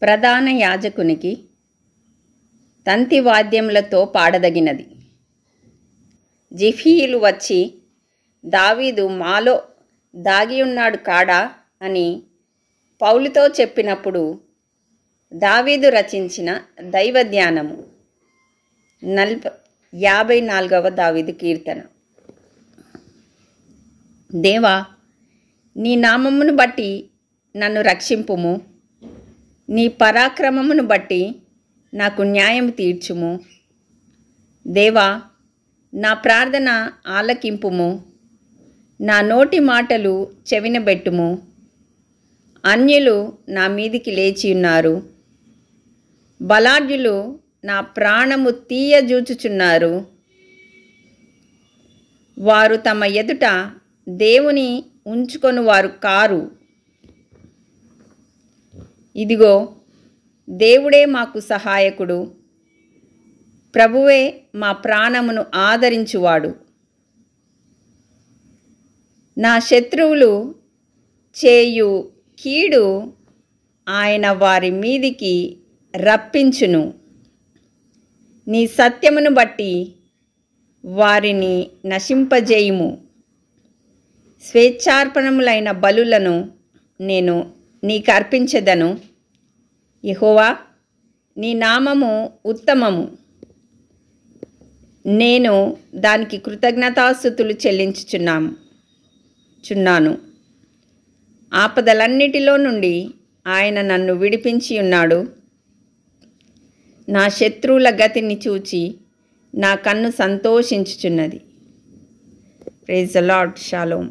ప్రధాన యాజకునికి తంతి వాద్యములతో పాడదగినది. జిఫీయులు వచ్చి, దావీదు మాలో దాగి ఉన్నాడు కాడా అని పౌలుతో చెప్పినప్పుడు దావీదు రచించిన దైవధ్యానము 54వ దావీదు కీర్తన. దేవా, నీ నామమును బట్టి నన్ను రక్షింపుము, నీ పరాక్రమమును బట్టి నాకు న్యాయం తీర్చుము. దేవా, నా ప్రార్థన ఆలకింపుము, నా నోటి మాటలు చెవినబెట్టుము. అన్యులు నా మీదికి లేచి ఉన్నారు, బలాఢ్యులు నా ప్రాణము తీయజూచుచున్నారు. వారు తమ ఎదుట దేవుని ఉంచుకొని వారు కారు. ఇదిగో, దేవుడే మాకు సహాయకుడు, ప్రభువే మా ప్రాణమును ఆదరించువాడు. నా శత్రువులు చేయు కీడు ఆయన వారి మీదికి రప్పించును. నీ సత్యమును బట్టి వారిని నశింపజేయుము. స్వేచ్ఛార్పణములైన బలులను నేను నీకు అర్పించెదను. యెహోవా, నీ నామము ఉత్తమము, నేను దానికి కృతజ్ఞతాస్తుతులు చెల్లించుచున్నాను. ఆపదలన్నిటిలో నుండి ఆయన నన్ను విడిపించి ఉన్నాడు. నా శత్రువుల గతిని చూచి నా కన్ను సంతోషించుచున్నది. Praise the lord. షాలోమ్.